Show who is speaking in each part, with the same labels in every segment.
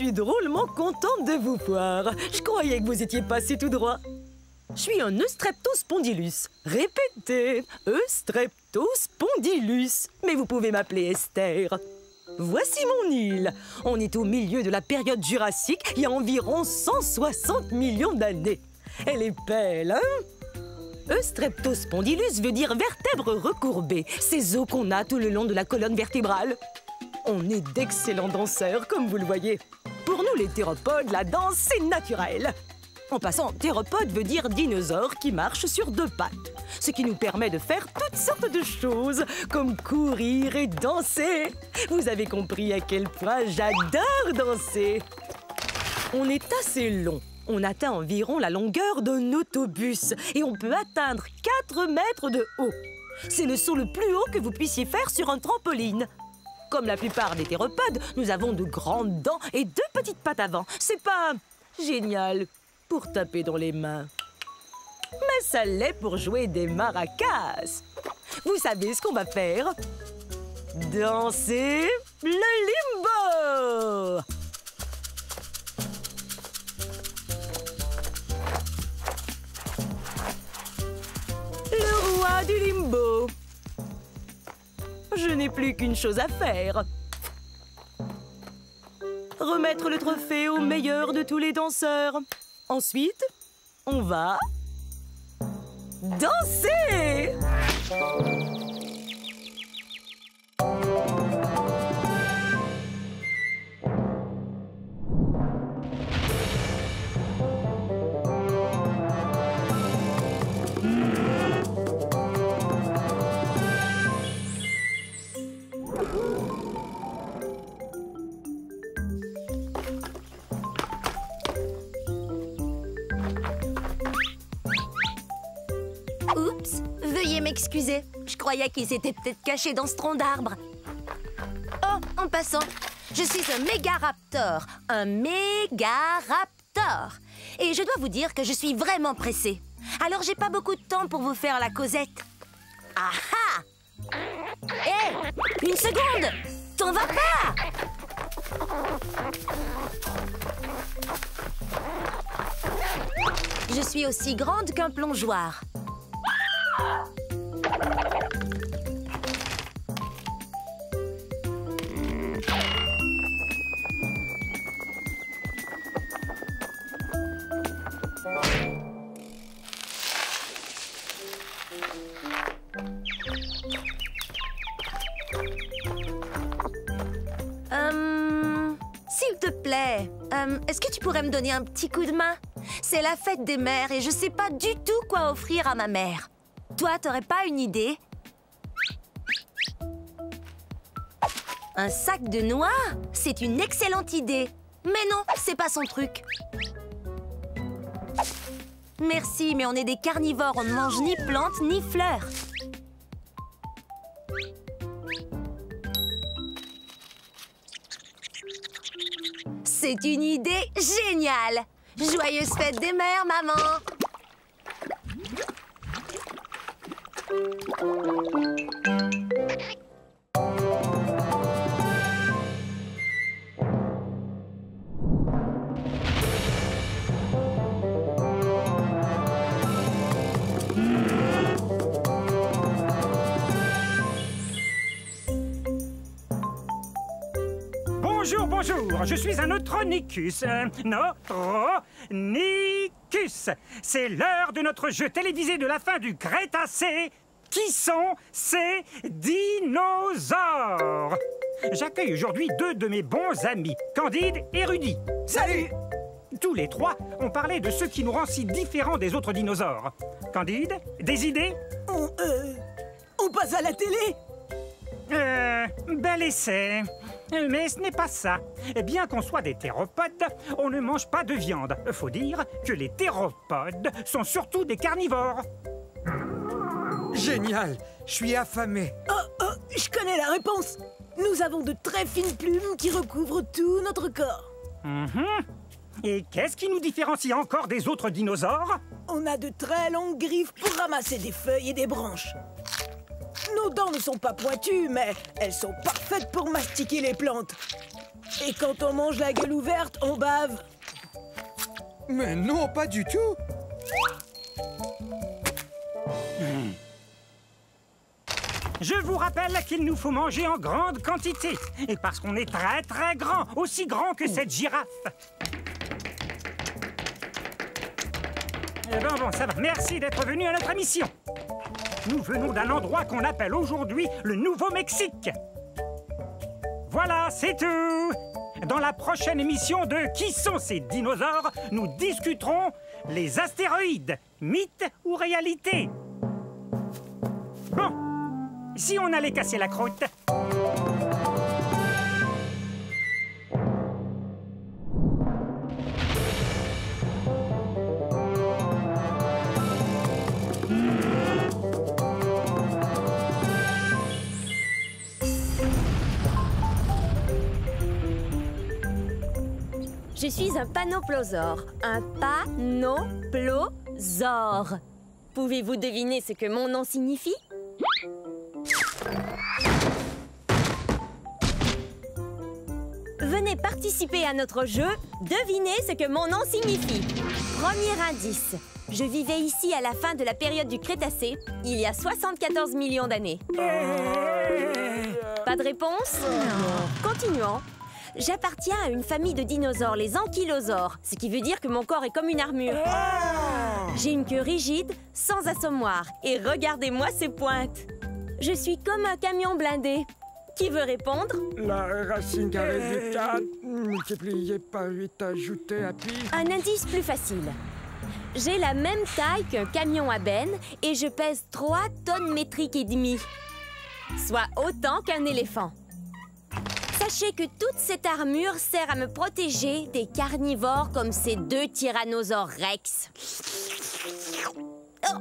Speaker 1: suis drôlement contente de vous voir. Je croyais que vous étiez passé tout droit. Je suis un Eustreptospondylus. Répétez, Eustreptospondylus. Mais vous pouvez m'appeler Esther. Voici mon île. On est au milieu de la période jurassique, il y a environ 160 millions d'années. Elle est belle, hein? Eustreptospondylus veut dire vertèbre recourbée. Ces os qu'on a tout le long de la colonne vertébrale. On est d'excellents danseurs, comme vous le voyez. Pour nous, les théropodes, la danse, c'est naturel. En passant, théropode veut dire dinosaure qui marche sur deux pattes. Ce qui nous permet de faire toutes sortes de choses, comme courir et danser. Vous avez compris à quel point j'adore danser. On est assez long. On atteint environ la longueur d'un autobus et on peut atteindre 4 mètres de haut. C'est le saut le plus haut que vous puissiez faire sur un trampoline. Comme la plupart des théropodes, nous avons de grandes dents et 2 petites pattes avant. C'est pas génial pour taper dans les mains. Mais ça l'est pour jouer des maracas. Vous savez ce qu'on va faire? Danser le limbo! Le roi du limbo. Je n'ai plus qu'une chose à faire. Remettre le trophée au meilleur de tous les danseurs. Ensuite, on va danser!
Speaker 2: Oups, veuillez m'excuser. Je croyais qu'ils s'étaient peut-être cachés dans ce tronc d'arbre. Oh, en passant, je suis un mégaraptor. Un mégaraptor. Et je dois vous dire que je suis vraiment pressée. Alors j'ai pas beaucoup de temps pour vous faire la causette. Ah ah! Hé! Une seconde! T'en vas pas! Je suis aussi grande qu'un plongeoir. S'il te plaît, est-ce que tu pourrais me donner un petit coup de main? C'est la fête des mères et je sais pas du tout quoi offrir à ma mère. Toi, t'aurais pas une idée? Un sac de noix? C'est une excellente idée. Mais non, c'est pas son truc. Merci, mais on est des carnivores, on ne mange ni plantes ni fleurs. C'est une idée géniale! Joyeuse fête des mères, maman!
Speaker 3: Bonjour, bonjour, je suis un Neutronicus. Neutronicus. C'est l'heure de notre jeu télévisé de la fin du Crétacé. Qui sont ces dinosaures? J'accueille aujourd'hui 2 de mes bons amis, Candide et Rudy.
Speaker 4: Salut!
Speaker 3: Tous les 3 ont parlé de ce qui nous rend si différents des autres dinosaures. Candide, des idées?
Speaker 1: On passe à la télé?
Speaker 3: Bel essai. Mais ce n'est pas ça. Bien qu'on soit des théropodes, on ne mange pas de viande. Faut dire que les théropodes sont surtout des carnivores.
Speaker 4: Génial! Je suis affamé.
Speaker 1: Oh, je connais la réponse. Nous avons de très fines plumes qui recouvrent tout notre corps.
Speaker 3: Et qu'est-ce qui nous différencie encore des autres dinosaures?
Speaker 1: On a de très longues griffes pour ramasser des feuilles et des branches. Nos dents ne sont pas pointues, mais elles sont parfaites pour mastiquer les plantes. Et quand on mange la gueule ouverte, on bave.
Speaker 4: Mais non, pas du tout.
Speaker 3: Je vous rappelle qu'il nous faut manger en grande quantité. Et parce qu'on est très très grand, aussi grand que cette girafe. Bon, ça va. Merci d'être venu à notre émission. Nous venons d'un endroit qu'on appelle aujourd'hui le Nouveau-Mexique. Voilà, c'est tout. Dans la prochaine émission de Qui sont ces dinosaures, nous discuterons les astéroïdes, mythes ou réalité. Bon, si on allait casser la croûte.
Speaker 2: Je suis un panoplosaure. Un panoplosaure. Pouvez-vous deviner ce que mon nom signifie? Venez participer à notre jeu. Devinez ce que mon nom signifie. Premier indice. Je vivais ici à la fin de la période du Crétacé, il y a 74 millions d'années. Pas de réponse? Non. Continuons. J'appartiens à une famille de dinosaures, les ankylosaures, ce qui veut dire que mon corps est comme une armure. J'ai une queue rigide, sans assommoir, et regardez-moi ces pointes. Je suis comme un camion blindé. Qui veut répondre?
Speaker 4: La racine carrée du 4 multiplié par 8 ajouté à pi.
Speaker 2: Un indice plus facile. J'ai la même taille qu'un camion à benne et je pèse 3 tonnes métriques et demie, soit autant qu'un éléphant. Sachez que toute cette armure sert à me protéger des carnivores comme ces 2 tyrannosaures rex. Oh!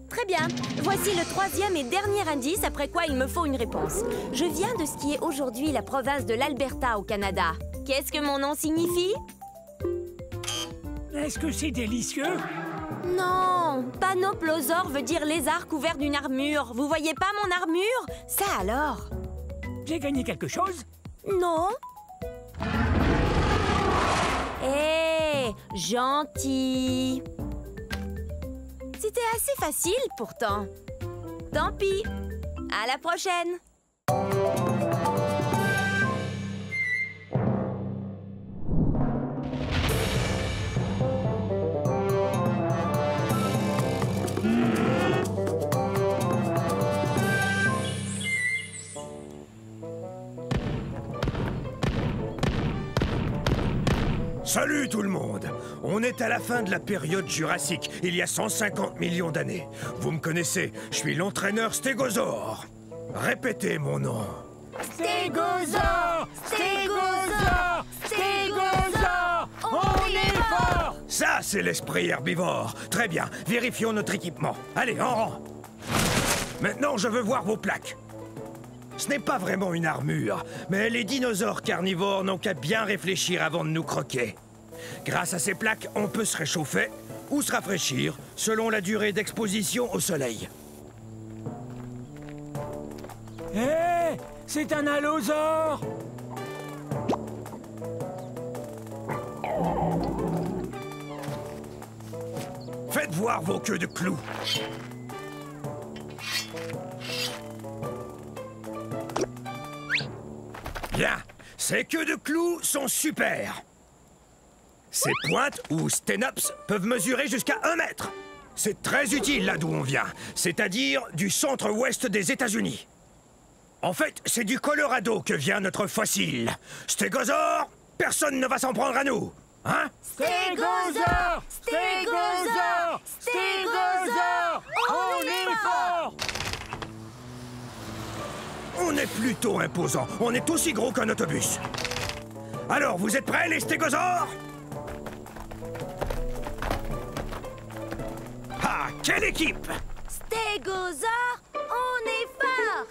Speaker 2: Très bien. Voici le 3e et dernier indice, après quoi il me faut une réponse. Je viens de ce qui est aujourd'hui la province de l'Alberta au Canada. Qu'est-ce que mon nom signifie?
Speaker 3: Est-ce que c'est délicieux?
Speaker 2: Non, panoplosaure veut dire lézard couvert d'une armure. Vous voyez pas mon armure? Ça alors?
Speaker 3: J'ai gagné quelque chose?
Speaker 2: Non. Hé, gentil. C'était assez facile pourtant. Tant pis. À la prochaine.
Speaker 5: Salut tout le monde! On est à la fin de la période jurassique, il y a 150 millions d'années. Vous me connaissez, je suis l'entraîneur Stégosaure. Répétez mon nom.
Speaker 2: Stégosaure! Stégosaure! Stégosaure! On est fort!
Speaker 5: Ça, c'est l'esprit herbivore. Très bien, vérifions notre équipement. Allez, en rang. Maintenant, je veux voir vos plaques. Ce n'est pas vraiment une armure, mais les dinosaures carnivores n'ont qu'à bien réfléchir avant de nous croquer. Grâce à ces plaques, on peut se réchauffer ou se rafraîchir selon la durée d'exposition au soleil.
Speaker 6: Hé, c'est un allosaure!
Speaker 5: Faites voir vos queues de clous. Bien, ces queues de clous sont super. Ces pointes, ou sténops, peuvent mesurer jusqu'à 1 mètre. C'est très utile là d'où on vient, c'est-à-dire du centre-ouest des États-Unis. En fait, c'est du Colorado que vient notre fossile. Stégosaure, personne ne va s'en prendre à nous, hein?
Speaker 6: Stégosaure! Stégosaure! Stégosaure! On est fort!
Speaker 5: On est plutôt imposant. On est aussi gros qu'un autobus. Alors, vous êtes prêts, les stégosaures? Ah, quelle équipe!
Speaker 2: Stégosaure, on est fort!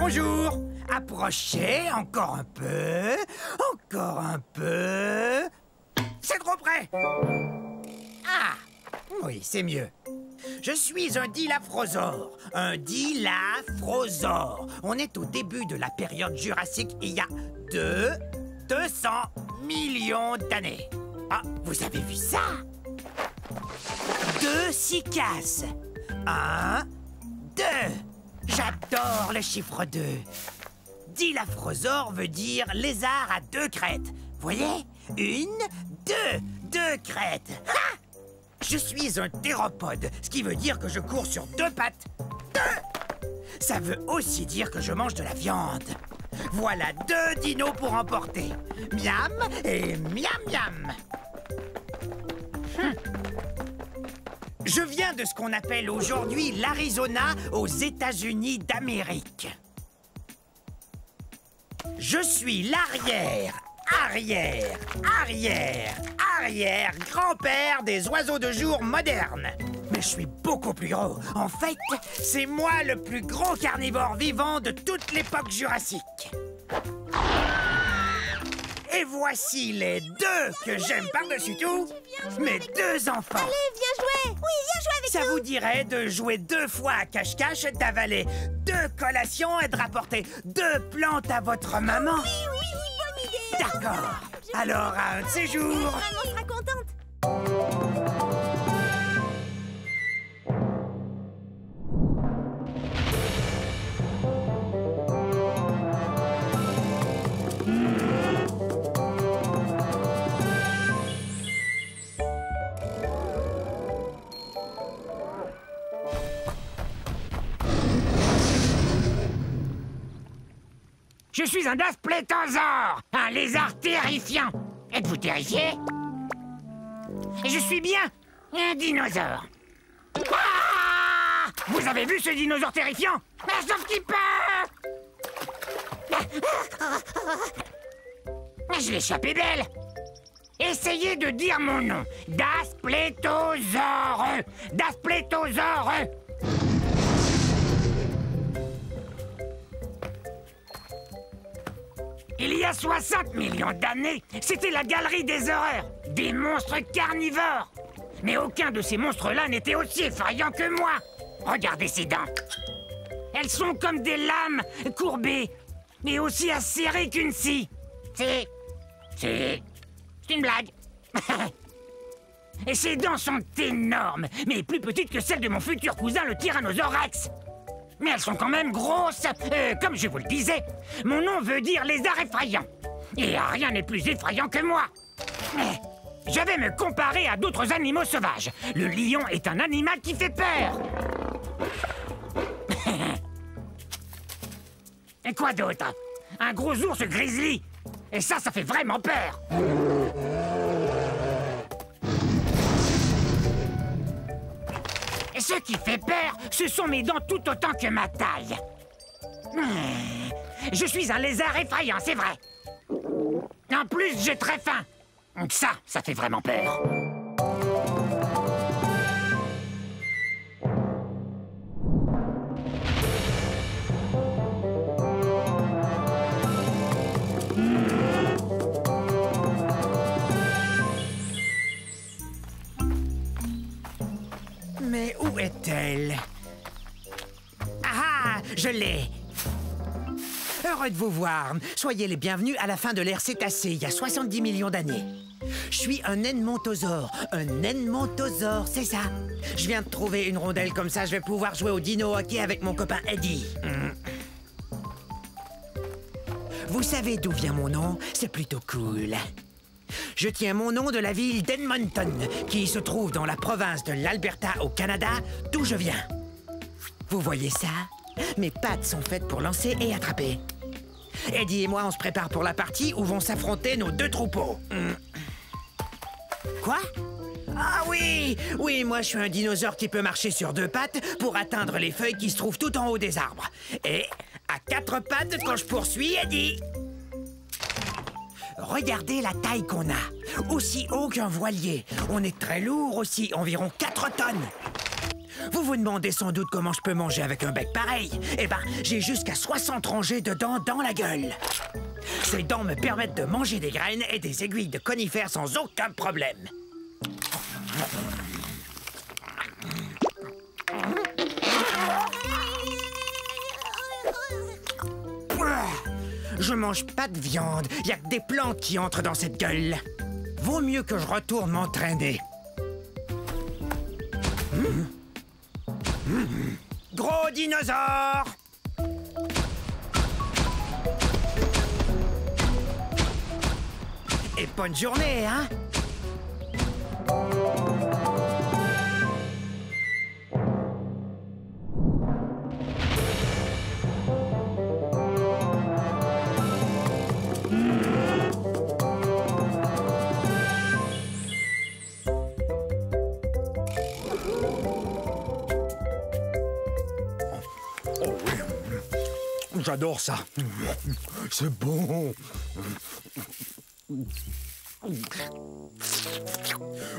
Speaker 7: Bonjour. Approchez, encore un peu. Encore un peu. C'est trop près. Ah, oui, c'est mieux. Je suis un dilaphrosore. Un dilaphrosore. On est au début de la période jurassique il y a 200 millions d'années. Ah, vous avez vu ça? 2 cycasses. 1, 2. J'adore le chiffre 2. Dilaphrosore veut dire lézard à 2 crêtes. Voyez? 1, 2. 2 crêtes. Ha! Je suis un théropode, ce qui veut dire que je cours sur 2 pattes. 2! Ça veut aussi dire que je mange de la viande. Voilà 2 dinos pour emporter. Miam et miam miam. Je viens de ce qu'on appelle aujourd'hui l'Arizona aux États-Unis d'Amérique. Je suis l'arrière-grand-père des oiseaux de jour modernes. Mais je suis beaucoup plus gros. En fait, c'est moi le plus gros carnivore vivant de toute l'époque jurassique. Et voici les 2 que j'aime par-dessus tout, mes 2 enfants.
Speaker 2: Allez, viens jouer! Oui, viens jouer avec
Speaker 7: Ça vous dirait de jouer 2 fois à cache-cache, d'avaler 2 collations et de rapporter 2 plantes à votre maman?
Speaker 2: Oui, bonne idée!
Speaker 7: D'accord. Alors, à un de ces jours...
Speaker 2: Maman sera contente.
Speaker 3: Je suis un dasplétosaure, un lézard terrifiant. Êtes-vous terrifié? Et je suis bien un dinosaure. Ah! Vous avez vu ce dinosaure terrifiant? Sauf qu'il peut! Je l'ai échappé belle. Essayez de dire mon nom. Dasplétosaure. Dasplétosaure. Il y a 60 millions d'années, c'était la galerie des horreurs, des monstres carnivores. Mais aucun de ces monstres-là n'était aussi effrayant que moi. Regardez ces dents. Elles sont comme des lames courbées, mais aussi acérées qu'une scie. C'est une blague. Et ses dents sont énormes, mais plus petites que celles de mon futur cousin, le Tyrannosaure Rex. Mais elles sont quand même grosses. Comme je vous le disais, mon nom veut dire lézard effrayant. Et rien n'est plus effrayant que moi. Je vais me comparer à d'autres animaux sauvages. Le lion est un animal qui fait peur. Et quoi d'autre? Un gros ours grizzly. Et ça fait vraiment peur. Et ce qui fait peur, ce sont mes dents tout autant que ma taille. Je suis un lézard effrayant, c'est vrai. En plus, j'ai très faim. Donc ça fait vraiment peur.
Speaker 7: Mais où est-elle? Ah, je l'ai! Heureux de vous voir. Soyez les bienvenus à la fin de l'ère cétacée, il y a 70 millions d'années. Je suis un edmontosaure. Un edmontosaure, c'est ça. Je viens de trouver une rondelle comme ça, je vais pouvoir jouer au dino hockey avec mon copain Eddie. Vous savez d'où vient mon nom? C'est plutôt cool. Je tiens mon nom de la ville d'Edmonton, qui se trouve dans la province de l'Alberta au Canada, d'où je viens. Vous voyez ça? Mes pattes sont faites pour lancer et attraper. Eddie et moi, on se prépare pour la partie où vont s'affronter nos 2 troupeaux. Quoi? Ah oui! Oui, moi je suis un dinosaure qui peut marcher sur 2 pattes pour atteindre les feuilles qui se trouvent tout en haut des arbres. Et à 4 pattes quand je poursuis Eddie. Regardez la taille qu'on a. Aussi haut qu'un voilier. On est très lourd aussi, environ 4 tonnes. Vous vous demandez sans doute comment je peux manger avec un bec pareil. Eh ben, j'ai jusqu'à 60 rangées de dents dans la gueule. Ces dents me permettent de manger des graines et des aiguilles de conifères sans aucun problème. Je mange pas de viande, y a que des plantes qui entrent dans cette gueule. Vaut mieux que je retourne m'entraîner. Gros dinosaure! Et bonne journée, hein?
Speaker 5: J'adore ça. C'est bon.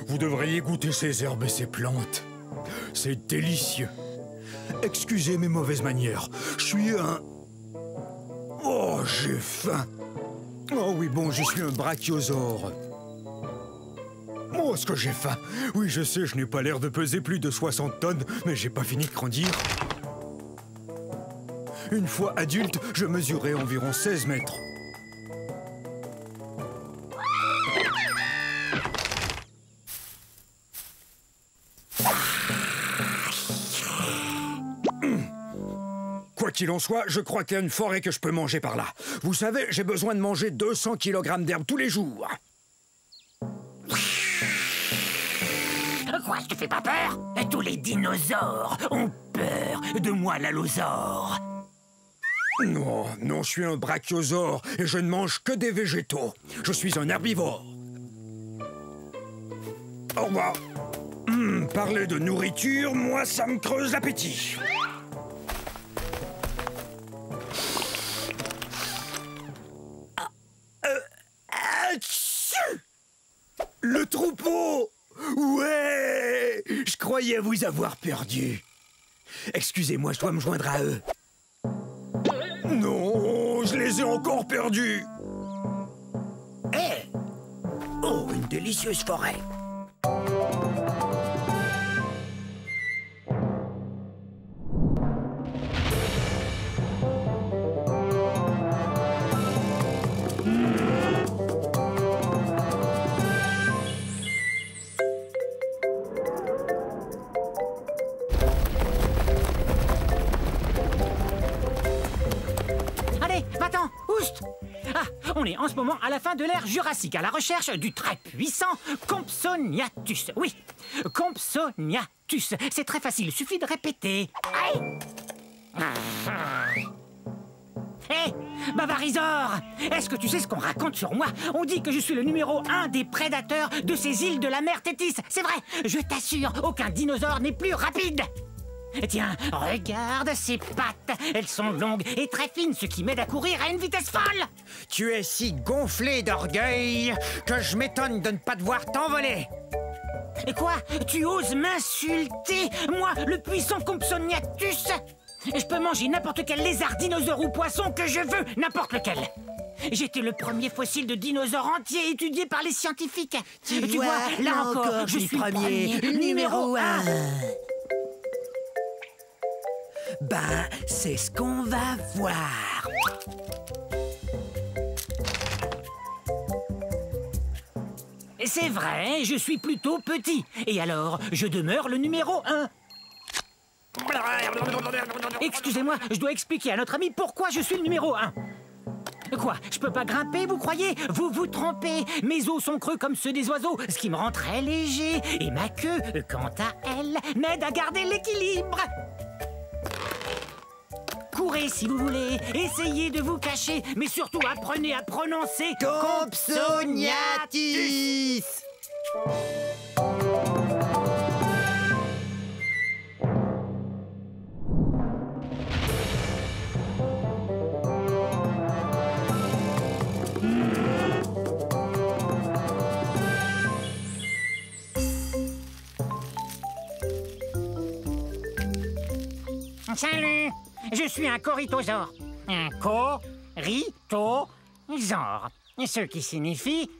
Speaker 5: Vous devriez goûter ces herbes et ces plantes. C'est délicieux. Excusez mes mauvaises manières. Je suis un... Oh, j'ai faim. Oh oui, bon, je suis un brachiosaure. Oh, est-ce que j'ai faim? Oui, je sais, je n'ai pas l'air de peser plus de 60 tonnes, mais j'ai pas fini de grandir. Une fois adulte, je mesurais environ 16 mètres. Quoi qu'il en soit, je crois qu'il y a une forêt que je peux manger par là. Vous savez, j'ai besoin de manger 200 kg d'herbe tous les jours.
Speaker 7: Quoi, je te fais pas peur? Tous les dinosaures ont peur de moi, l'allosaure.
Speaker 5: Non, non, je suis un brachiosaure et je ne mange que des végétaux. Je suis un herbivore. Au revoir. Parler de nourriture, moi, ça me creuse l'appétit. Le troupeau! Ouais! Je croyais vous avoir perdu. Excusez-moi, je dois me joindre à eux. Non, je les ai encore perdus.
Speaker 7: Hé! Oh, une délicieuse forêt.
Speaker 3: On est en ce moment à la fin de l'ère jurassique, à la recherche du très puissant Compsognathus. Oui, Compsognathus. C'est très facile, il suffit de répéter. Hé, Bavarisor, est-ce que tu sais ce qu'on raconte sur moi? On dit que je suis le numéro 1 des prédateurs de ces îles de la mer Tétis. C'est vrai, je t'assure, aucun dinosaure n'est plus rapide. Tiens, regarde ces pattes. Elles sont longues et très fines, ce qui m'aide à courir à une vitesse folle.
Speaker 7: Tu es si gonflé d'orgueil que je m'étonne de ne pas devoir t'envoler.
Speaker 3: Et quoi? Tu oses m'insulter? Moi, le puissant Compsognathus? Je peux manger n'importe quel lézard, dinosaure ou poisson que je veux, n'importe lequel. J'étais le premier fossile de dinosaure entier étudié par les scientifiques.
Speaker 7: Tu vois, là encore, je suis premier, numéro 1. Ben, c'est ce qu'on va voir.
Speaker 3: C'est vrai, je suis plutôt petit. Et alors, je demeure le numéro 1. Excusez-moi, je dois expliquer à notre ami pourquoi je suis le numéro 1. Quoi, je peux pas grimper, vous croyez? Vous vous trompez. Mes os sont creux comme ceux des oiseaux, ce qui me rend très léger. Et ma queue, quant à elle, m'aide à garder l'équilibre. Courez si vous voulez, essayez de vous cacher, mais surtout apprenez à prononcer
Speaker 7: Compsognathus.
Speaker 3: Salut, je suis un corythosaure. Un corythosaure, ce qui signifie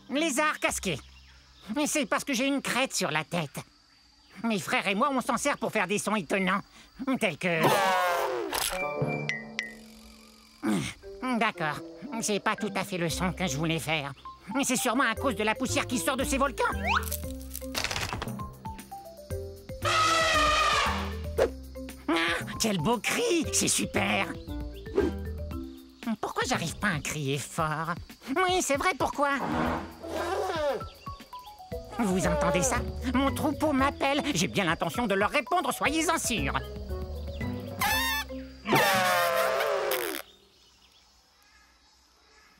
Speaker 3: lézard casqué. C'est parce que j'ai une crête sur la tête. Mes frères et moi, on s'en sert pour faire des sons étonnants, tels que... D'accord, c'est pas tout à fait le son que je voulais faire. C'est sûrement à cause de la poussière qui sort de ces volcans. Quel beau cri! C'est super! Pourquoi j'arrive pas à crier fort? Oui, c'est vrai, pourquoi? Vous entendez ça? Mon troupeau m'appelle. J'ai bien l'intention de leur répondre, soyez-en sûrs.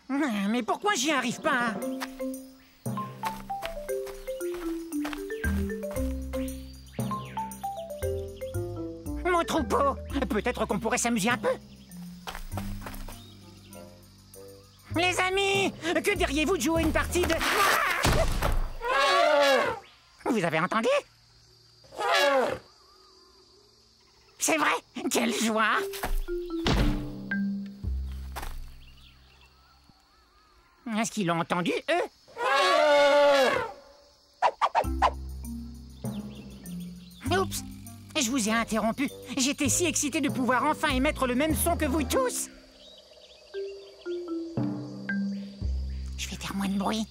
Speaker 3: Mais pourquoi j'y arrive pas? Mon troupeau! Peut-être qu'on pourrait s'amuser un peu. Les amis, que diriez-vous de jouer une partie de... Vous avez entendu? C'est vrai? Quelle joie! Est-ce qu'ils l'ont entendu, eux? Oups! Je vous ai interrompu. J'étais si excité de pouvoir enfin émettre le même son que vous tous. Je vais faire moins de bruit.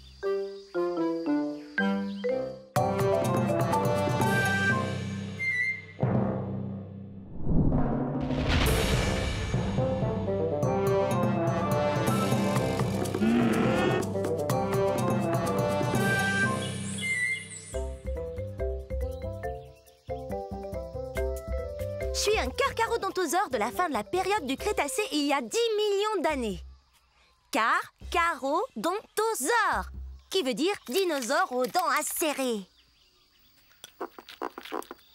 Speaker 2: Je suis un carcharodontosaure de la fin de la période du Crétacé il y a 10 millions d'années. Carcharodontosaure, qui veut dire dinosaure aux dents acérées.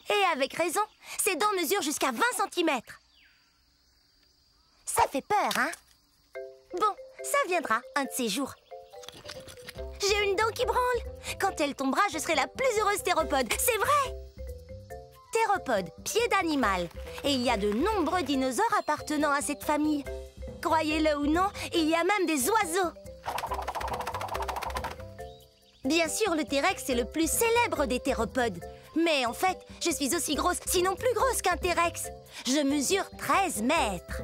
Speaker 2: Et avec raison, ses dents mesurent jusqu'à 20 cm. Ça fait peur, hein? Bon, ça viendra un de ces jours. J'ai une dent qui branle. Quand elle tombera, je serai la plus heureuse théropode. C'est vrai! Théropode, pied d'animal. Et il y a de nombreux dinosaures appartenant à cette famille. Croyez-le ou non, il y a même des oiseaux. Bien sûr, le T-Rex est le plus célèbre des théropodes. Mais en fait, je suis aussi grosse, sinon plus grosse qu'un T-Rex. Je mesure 13 mètres.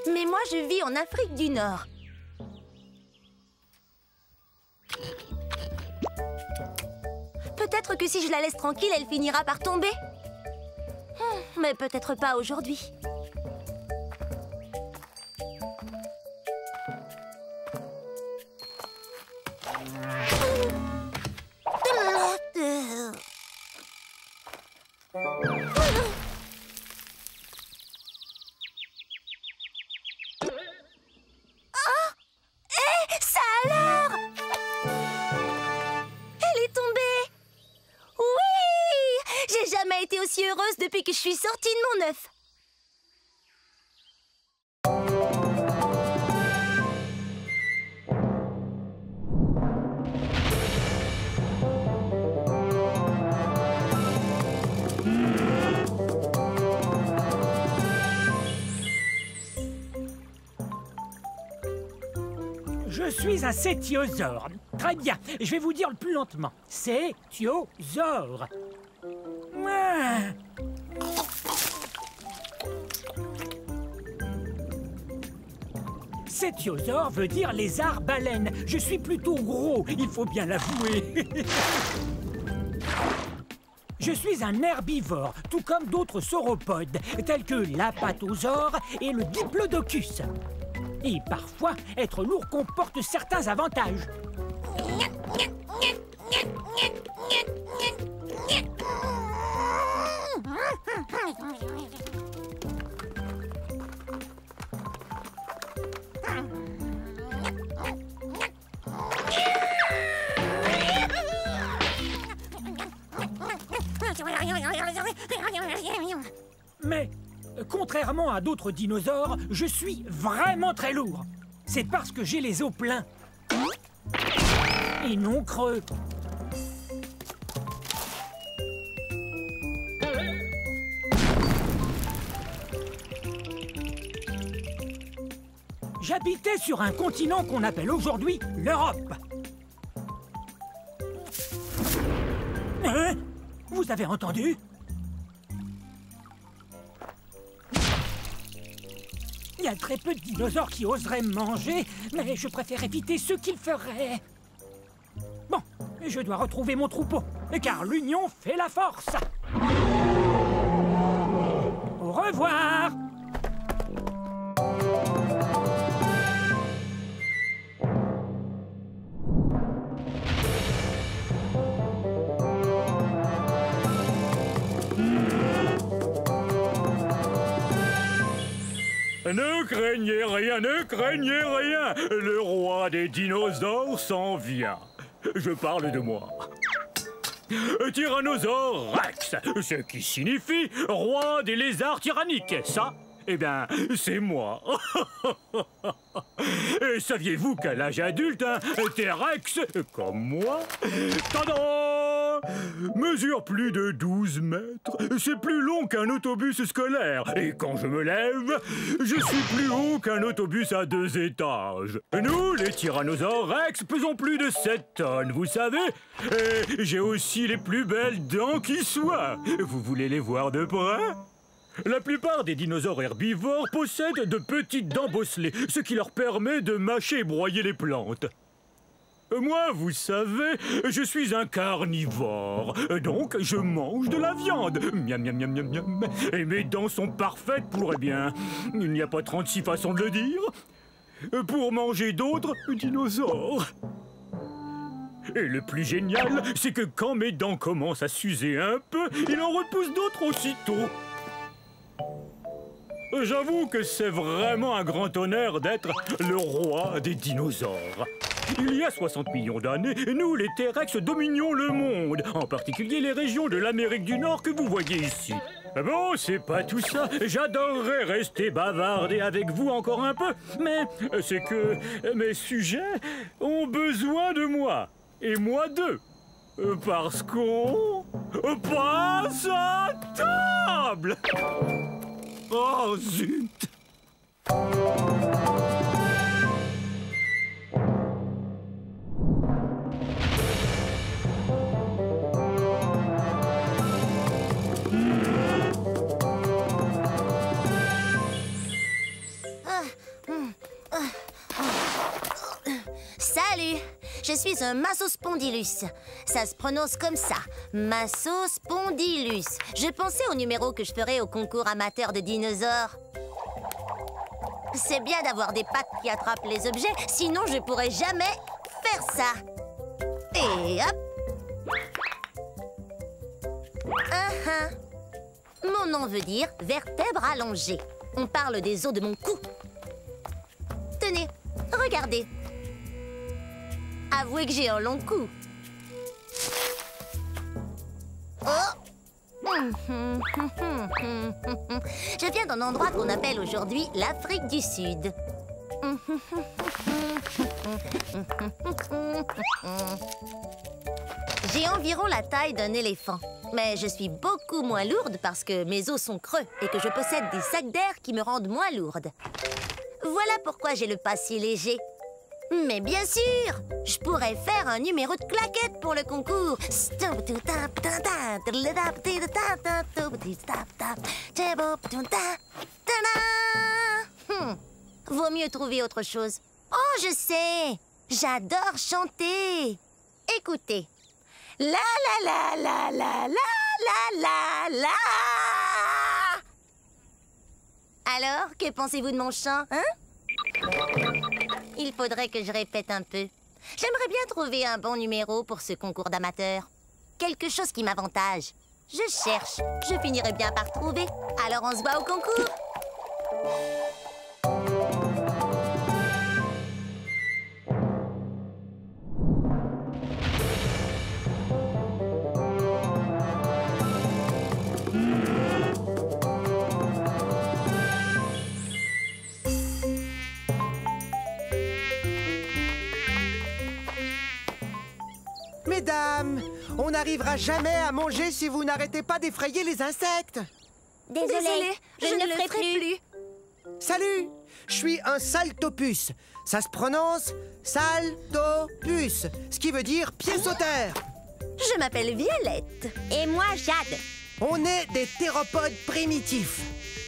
Speaker 2: Mais moi, je vis en Afrique du Nord. Peut-être que si je la laisse tranquille, elle finira par tomber. Mais peut-être pas aujourd'hui. Aussi heureuse depuis que je suis sortie de mon œuf.
Speaker 3: Je suis un cétiosaure. Très bien, je vais vous dire le plus lentement. Cétiosaure. Cétiosaure veut dire lézard-baleine. Je suis plutôt gros, il faut bien l'avouer. Je suis un herbivore, tout comme d'autres sauropodes, tels que l'apatosaure et le diplodocus. Et parfois, être lourd comporte certains avantages. Mais, contrairement à d'autres dinosaures, je suis vraiment très lourd. C'est parce que j'ai les os pleins.
Speaker 6: et non creux. J'habitais sur un continent qu'on appelle aujourd'hui l'Europe. Hein? Vous avez entendu? Il y a très peu de dinosaures qui oseraient me manger, mais je préfère éviter ceux qui le feraient. Bon, je dois retrouver mon troupeau, car l'union fait la force. Au revoir.
Speaker 8: Ne craignez rien, ne craignez rien. Le roi des dinosaures s'en vient. Je parle de moi. Tyrannosaure Rex, ce qui signifie roi des lézards tyranniques. Ça, eh bien, c'est moi. Et saviez-vous qu'à l'âge adulte, un T-Rex, comme moi, tadam, mesure plus de 12 mètres. C'est plus long qu'un autobus scolaire. Et quand je me lève, je suis plus haut qu'un autobus à 2 étages. Nous, les tyrannosaures Rex, pesons plus de 7 tonnes, vous savez. Et j'ai aussi les plus belles dents qui soient. Vous voulez les voir de près ? La plupart des dinosaures herbivores possèdent de petites dents bosselées, ce qui leur permet de mâcher et broyer les plantes. Moi, vous savez, je suis un carnivore, donc je mange de la viande. Miam, miam, miam, miam, miam. Et mes dents sont parfaites pour, eh bien, il n'y a pas 36 façons de le dire, pour manger d'autres dinosaures. Et le plus génial, c'est que quand mes dents commencent à s'user un peu, il en repousse d'autres aussitôt. J'avoue que c'est vraiment un grand honneur d'être le roi des dinosaures. Il y a 60 millions d'années, nous, les T-Rex, dominions le monde, en particulier les régions de l'Amérique du Nord que vous voyez ici. Bon, c'est pas tout ça. J'adorerais rester bavarder avec vous encore un peu, mais c'est que mes sujets ont besoin de moi, et moi d'eux. Parce qu'on passe à table. Oh, zut!
Speaker 9: Salut! Je suis un Massospondylus. Ça se prononce comme ça, Massospondylus. Je pensais au numéro que je ferais au concours amateur de dinosaures. C'est bien d'avoir des pattes qui attrapent les objets, sinon je pourrais jamais faire ça. Et hop! Mon nom veut dire vertèbre allongée. On parle des os de mon cou. Tenez, regardez. Avouez que j'ai un long cou. Oh! Je viens d'un endroit qu'on appelle aujourd'hui l'Afrique du Sud. J'ai environ la taille d'un éléphant. Mais je suis beaucoup moins lourde parce que mes os sont creux et que je possède des sacs d'air qui me rendent moins lourde. Voilà pourquoi j'ai le pas si léger. Mais bien sûr, je pourrais faire un numéro de claquette pour le concours. Vaut mieux trouver autre chose. Oh, je sais, j'adore chanter. Écoutez. La la la la la la la la. Alors, que pensez-vous de mon chant, hein? Il faudrait que je répète un peu. J'aimerais bien trouver un bon numéro pour ce concours d'amateurs. Quelque chose qui m'avantage. Je cherche. Je finirai bien par trouver. Alors on se voit au concours.
Speaker 10: Mesdames, on n'arrivera jamais à manger si vous n'arrêtez pas d'effrayer les insectes.
Speaker 2: Désolée, je ne le ferai plus.
Speaker 10: Salut, je suis un saltopus. Ça se prononce saltopus, ce qui veut dire pied sauteur.
Speaker 9: Je m'appelle Violette.
Speaker 2: Et moi, Jade.
Speaker 10: On est des théropodes primitifs.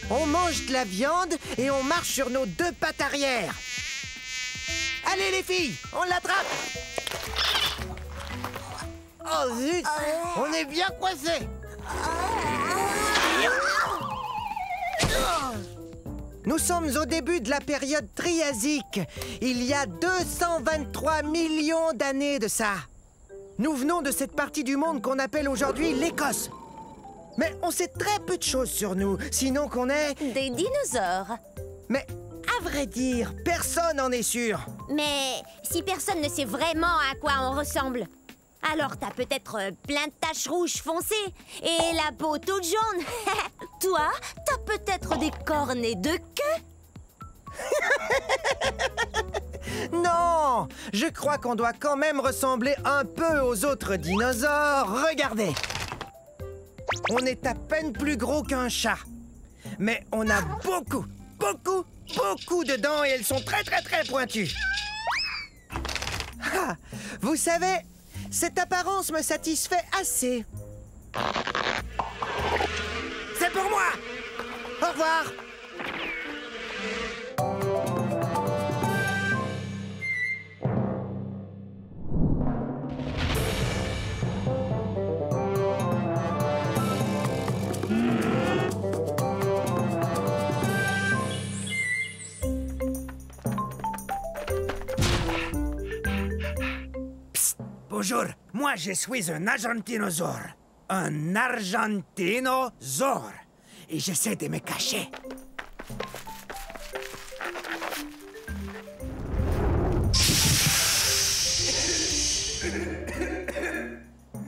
Speaker 10: On mange de la viande et on marche sur nos 2 pattes arrière. Allez les filles, on l'attrape. Oh zut, on est bien coincés. Nous sommes au début de la période triasique, il y a 223 millions d'années de ça. Nous venons de cette partie du monde qu'on appelle aujourd'hui l'Écosse. Mais on sait très peu de choses sur nous, sinon qu'on est...
Speaker 9: Des dinosaures.
Speaker 10: Mais à vrai dire, personne n'en est sûr.
Speaker 2: Mais si personne ne sait vraiment à quoi on ressemble, alors t'as peut-être plein de taches rouges foncées et la peau toute jaune.
Speaker 9: Toi, t'as peut-être des cornets de queue.
Speaker 10: Non, je crois qu'on doit quand même ressembler un peu aux autres dinosaures. Regardez. On est à peine plus gros qu'un chat. Mais on a beaucoup de dents et elles sont très pointues. Ah, vous savez, cette apparence me satisfait assez. C'est pour moi. Au revoir.
Speaker 7: Bonjour, moi je suis un argentinosaure. Un argentinosaure. Et j'essaie de me cacher.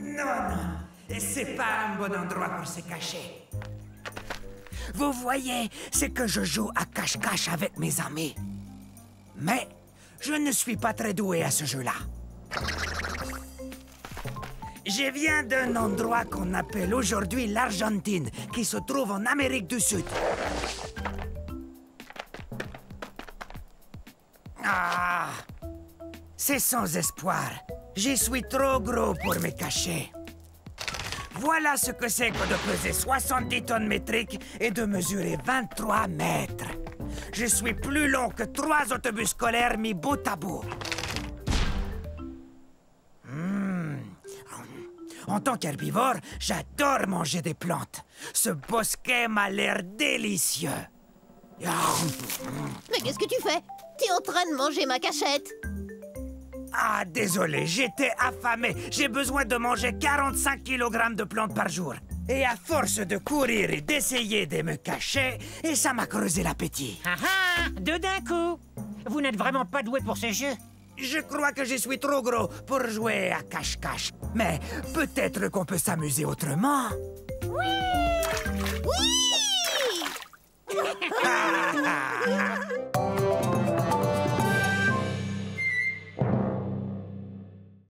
Speaker 7: Non, c'est pas un bon endroit pour se cacher. Vous voyez, c'est que je joue à cache-cache avec mes amis. Mais je ne suis pas très doué à ce jeu-là. Je viens d'un endroit qu'on appelle aujourd'hui l'Argentine, qui se trouve en Amérique du Sud. Ah, c'est sans espoir. Je suis trop gros pour me cacher. Voilà ce que c'est que de peser 70 tonnes métriques et de mesurer 23 mètres. Je suis plus long que 3 autobus scolaires mis bout à bout. En tant qu'herbivore, j'adore manger des plantes. Ce bosquet m'a l'air délicieux.
Speaker 9: Mais qu'est-ce que tu fais? T'es en train de manger ma cachette.
Speaker 7: Ah, désolé, j'étais affamé. J'ai besoin de manger 45 kg de plantes par jour. Et à force de courir et d'essayer de me cacher, et ça m'a creusé l'appétit.
Speaker 6: Ah ah, deux d'un coup. Vous n'êtes vraiment pas doué pour ce jeu.
Speaker 7: Je crois que je suis trop gros pour jouer à cache-cache. Mais peut-être qu'on peut s'amuser autrement.
Speaker 9: Oui! Oui!